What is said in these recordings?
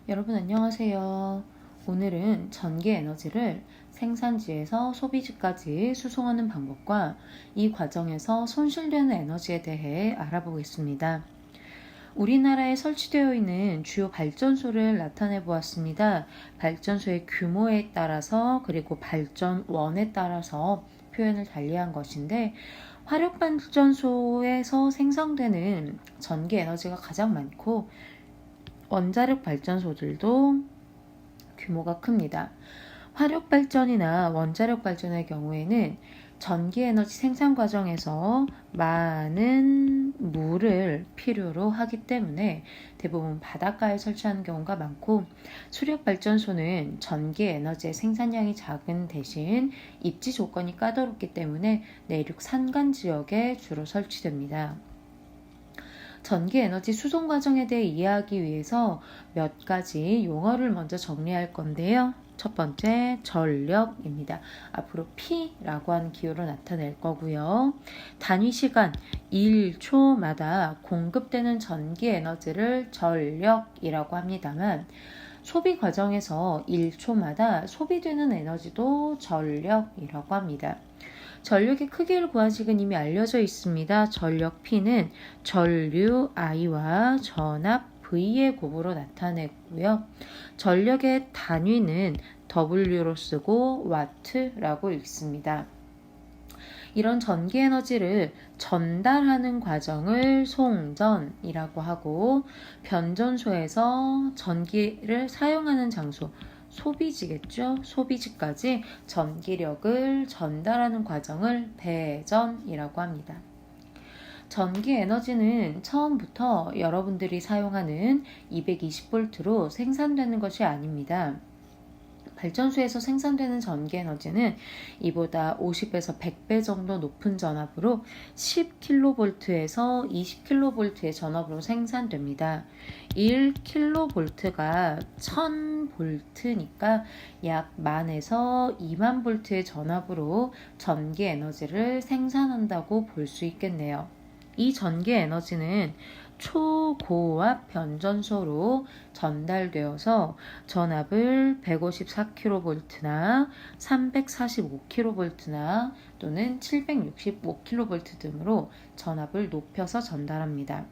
여러분 안녕하세요. 오늘은 전기 에너지를 생산지에서 소비지까지 수송하는 방법과 이 과정에서 손실되는 에너지에 대해 알아보겠습니다. 우리나라에 설치되어 있는 주요 발전소를 나타내 보았습니다. 발전소의 규모에 따라서 그리고 발전원에 따라서 표현을 달리한 것인데 화력발전소에서 생성되는 전기 에너지가 가장 많고 원자력 발전소들도 규모가 큽니다. 화력 발전이나 원자력 발전의 경우에는 전기 에너지 생산 과정에서 많은 물을 필요로 하기 때문에 대부분 바닷가에 설치하는 경우가 많고, 수력 발전소는 전기 에너지의 생산량이 작은 대신 입지 조건이 까다롭기 때문에 내륙 산간 지역에 주로 설치됩니다. 전기 에너지 수송 과정에 대해 이해하기 위해서 몇 가지 용어를 먼저 정리할 건데요. 첫 번째, 전력입니다. 앞으로 P라고 하는 기호로 나타낼 거고요. 단위 시간 1초마다 공급되는 전기 에너지를 전력이라고 합니다만, 소비 과정에서 1초마다 소비되는 에너지도 전력이라고 합니다. 전력의 크기를 구한 식은 이미 알려져 있습니다. 전력 P는 전류 I와 전압 V의 곱으로 나타내고요. 전력의 단위는 W로 쓰고 와트라고 읽습니다. 이런 전기 에너지를 전달하는 과정을 송전이라고 하고, 변전소에서 전기를 사용하는 장소, 소비지겠죠. 소비지까지 전기력을 전달하는 과정을 배전이라고 합니다. 전기 에너지는 처음부터 여러분들이 사용하는 220V로 생산되는 것이 아닙니다. 발전소에서 생산되는 전기 에너지는 이보다 50에서 100배 정도 높은 전압으로 10kV에서 20kV의 전압으로 생산됩니다. 1kV가 1000V니까 약 10,000에서 20,000V의 전압으로 전기 에너지를 생산한다고 볼 수 있겠네요. 이 전기 에너지는 초고압 변전소로 전달되어서 전압을 154kV나 345kV나 또는 765kV 등으로 전압을 높여서 전달합니다.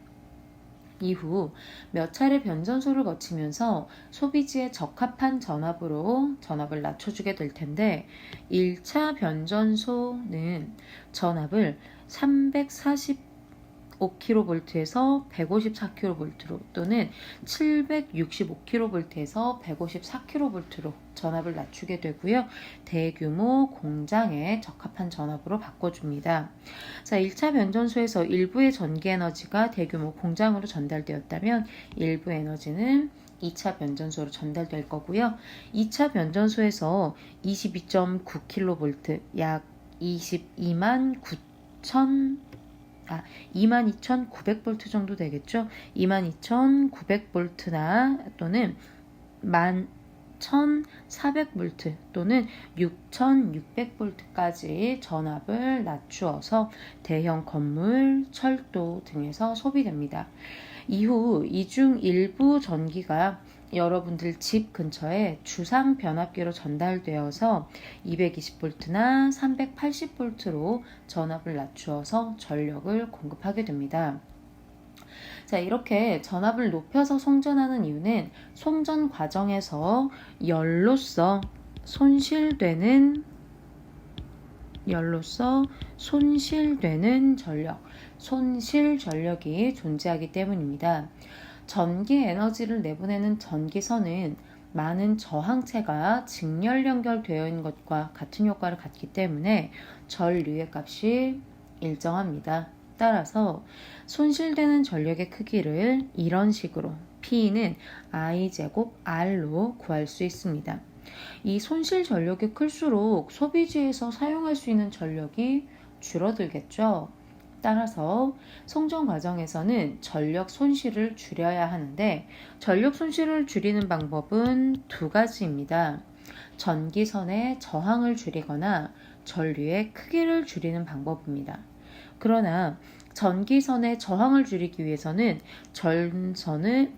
이후 몇 차례 변전소를 거치면서 소비지에 적합한 전압으로 전압을 낮춰주게 될 텐데, 1차 변전소는 전압을 345kV에서 154kV로 또는 765kV에서 154kV로 전압을 낮추게 되고요. 대규모 공장에 적합한 전압으로 바꿔줍니다. 자, 1차 변전소에서 일부의 전기 에너지가 대규모 공장으로 전달되었다면 일부 에너지는 2차 변전소로 전달될 거고요. 2차 변전소에서 22.9kV, 약 22,900V 정도 되겠죠. 22,900V나 또는 11,400V 또는 6,600V까지 전압을 낮추어서 대형 건물, 철도 등에서 소비됩니다. 이후 이 중 일부 전기가 여러분들 집 근처에 주상 변압기로 전달되어서 220V나 380V로 전압을 낮추어서 전력을 공급하게 됩니다. 자, 이렇게 전압을 높여서 송전하는 이유는 송전 과정에서 열로서 손실되는 전력, 손실 전력이 존재하기 때문입니다. 전기 에너지를 내보내는 전기선은 많은 저항체가 직렬 연결되어 있는 것과 같은 효과를 갖기 때문에 전류의 값이 일정합니다. 따라서 손실되는 전력의 크기를 이런 식으로 P는 I제곱 R로 구할 수 있습니다. 이 손실 전력이 클수록 소비지에서 사용할 수 있는 전력이 줄어들겠죠. 따라서 송전 과정에서는 전력 손실을 줄여야 하는데, 전력 손실을 줄이는 방법은 두 가지입니다. 전기선의 저항을 줄이거나 전류의 크기를 줄이는 방법입니다. 그러나 전기선의 저항을 줄이기 위해서는 전선을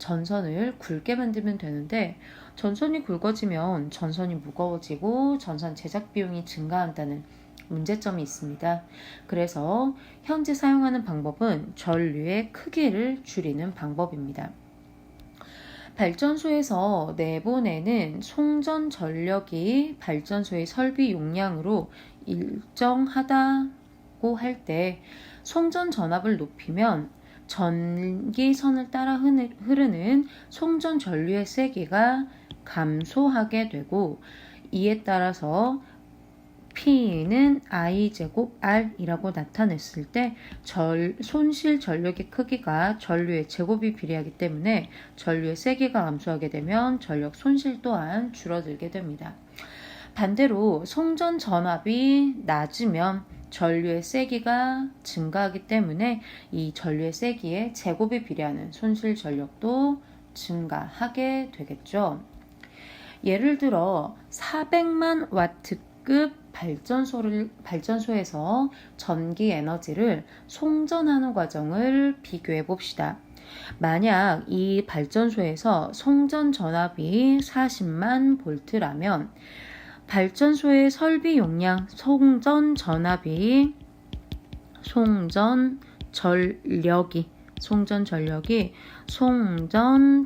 굵게 만들면 되는데 전선이 굵어지면 전선이 무거워지고 전선 제작 비용이 증가한다는 문제점이 있습니다. 그래서 현재 사용하는 방법은 전류의 크기를 줄이는 방법입니다. 발전소에서 내보내는 송전 전력이 발전소의 설비 용량으로 일정하다고 할 때 송전 전압을 높이면 전기선을 따라 흐르는 송전 전류의 세기가 감소하게 되고 이에 따라서 P는 I제곱 R이라고 나타냈을 때 손실 전력의 크기가 전류의 제곱이 비례하기 때문에 전류의 세기가 감소하게 되면 전력 손실 또한 줄어들게 됩니다. 반대로 송전 전압이 낮으면 전류의 세기가 증가하기 때문에 이 전류의 세기에 제곱이 비례하는 손실 전력도 증가하게 되겠죠. 예를 들어 400만 와트급 발전소에서 전기 에너지를 송전하는 과정을 비교해 봅시다. 만약 이 발전소에서 송전 전압이 40만 볼트라면 발전소의 설비 용량 송전 전력이 송전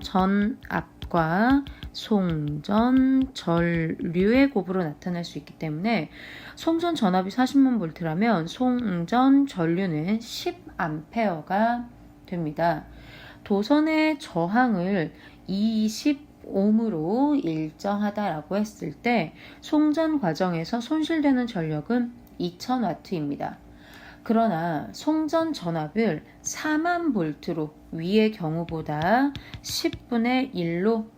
전압과 송전 전류의 곱으로 나타날 수 있기 때문에 송전 전압이 40만 볼트라면 송전 전류는 10A가 됩니다. 도선의 저항을 20옴으로 일정하다라고 했을 때 송전 과정에서 손실되는 전력은 2000W입니다. 그러나 송전 전압을 4만 볼트로 위의 경우보다 10분의 1로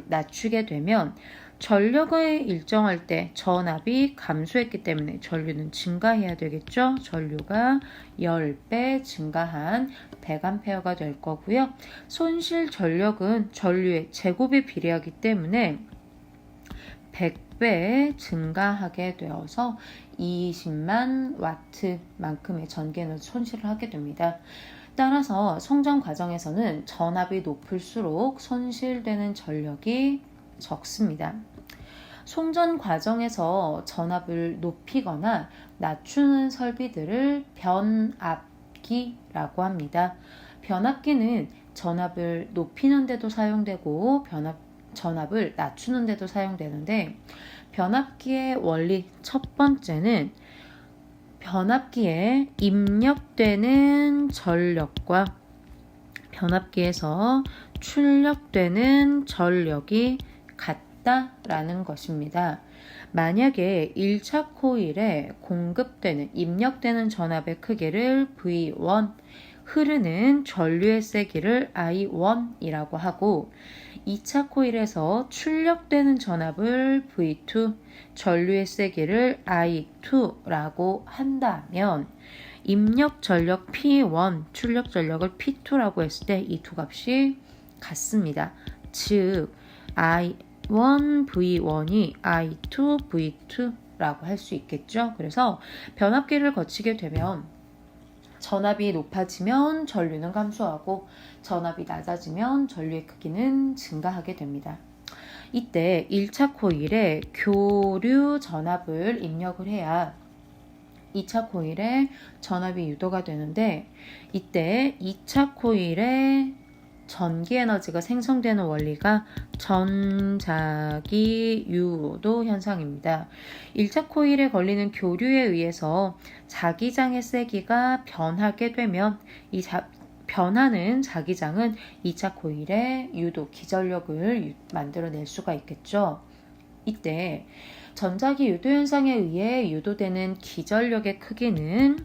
낮추게 되면 전력을 일정할 때 전압이 감소했기 때문에 전류는 증가해야 되겠죠. 전류가 10배 증가한 100A가 될 거고요. 손실 전력은 전류의 제곱에 비례하기 때문에 100배 증가하게 되어서 20만 와트만큼의 전기에너지 손실을 하게 됩니다. 따라서 송전 과정에서는 전압이 높을수록 손실되는 전력이 적습니다. 송전 과정에서 전압을 높이거나 낮추는 설비들을 변압기라고 합니다. 변압기는 전압을 높이는 데도 사용되고 전압을 낮추는 데도 사용되는데 변압기의 원리 첫 번째는 변압기에 입력되는 전력과 변압기에서 출력되는 전력이 같다라는 것입니다. 만약에 1차 코일에 입력되는 전압의 크기를 V1, 흐르는 전류의 세기를 I1이라고 하고 2차 코일에서 출력되는 전압을 V2, 전류의 세기를 I2라고 한다면 입력 전력 P1, 출력 전력을 P2라고 했을 때 이 두 값이 같습니다. 즉 I1 V1이 I2 V2라고 할 수 있겠죠. 그래서 변압기를 거치게 되면 전압이 높아지면 전류는 감소하고 전압이 낮아지면 전류의 크기는 증가하게 됩니다. 이때 1차 코일에 교류 전압을 입력을 해야 2차 코일에 전압이 유도가 되는데 이때 2차 코일에 전기 에너지가 생성되는 원리가 전자기 유도 현상입니다. 1차 코일에 걸리는 교류에 의해서 자기장의 세기가 변하게 되면 이 변하는 자기장은 2차 코일의 유도, 기전력을 만들어낼 수가 있겠죠. 이때 전자기 유도 현상에 의해 유도되는 기전력의 크기는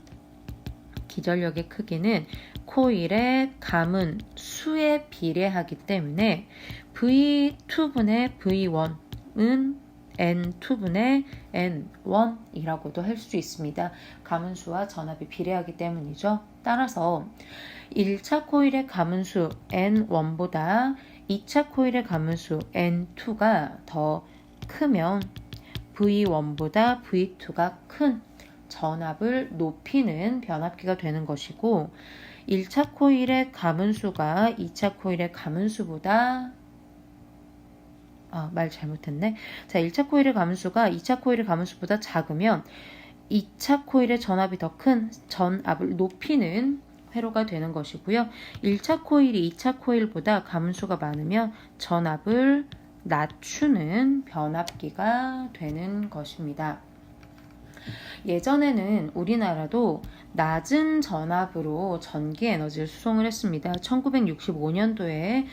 코일의 감은 수에 비례하기 때문에 V2분의 V1은 N2분의 N1이라고도 할 수 있습니다. 감은수와 전압이 비례하기 때문이죠. 따라서 1차 코일의 감은수 N1보다 2차 코일의 감은수 N2가 더 크면 V1보다 V2가 큰 전압을 높이는 변압기가 되는 것이고 1차 코일의 가문수가 2차 코일의 가문수보다 말 잘못했네. 자, 1차 코일의 가문수가 2차 코일의 가문수보다 작으면 2차 코일의 전압이 더 큰 전압을 높이는 회로가 되는 것이고요. 1차 코일이 2차 코일보다 가문수가 많으면 전압을 낮추는 변압기가 되는 것입니다. 예전에는 우리나라도 낮은 전압으로 전기 에너지를 수송을 했습니다. 1965년도에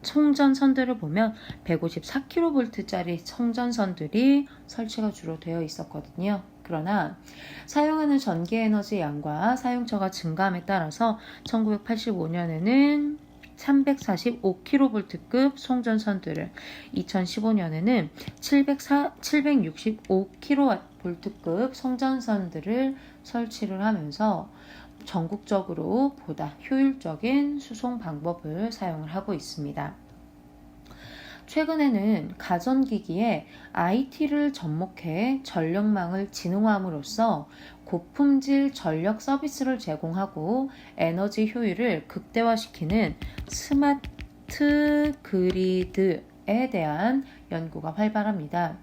송전선들을 보면 154kV짜리 송전선들이 설치가 주로 되어 있었거든요. 그러나 사용하는 전기 에너지 양과 사용처가 증가함에 따라서 1985년에는 345kV급 송전선들을, 2015년에는 765kV급 송전선들을 설치를 하면서 전국적으로 보다 효율적인 수송 방법을 사용을 하고 있습니다. 최근에는 가전기기에 IT를 접목해 전력망을 진흥함으로써 고품질 전력 서비스를 제공하고 에너지 효율을 극대화시키는 스마트 그리드에 대한 연구가 활발합니다.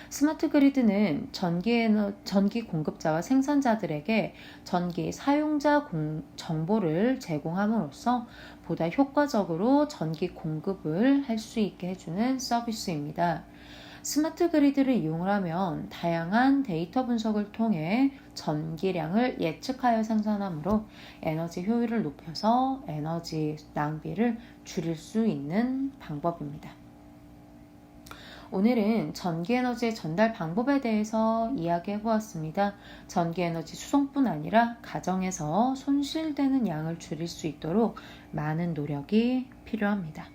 스마트 그리드는 전기 공급자와 생산자들에게 전기 사용자 정보를 제공함으로써 보다 효과적으로 전기 공급을 할 수 있게 해주는 서비스입니다. 스마트 그리드를 이용을 하면 다양한 데이터 분석을 통해 전기량을 예측하여 생산하므로 에너지 효율을 높여서 에너지 낭비를 줄일 수 있는 방법입니다. 오늘은 전기에너지의 전달 방법에 대해서 이야기해 보았습니다. 전기에너지 수송뿐 아니라 가정에서 손실되는 양을 줄일 수 있도록 많은 노력이 필요합니다.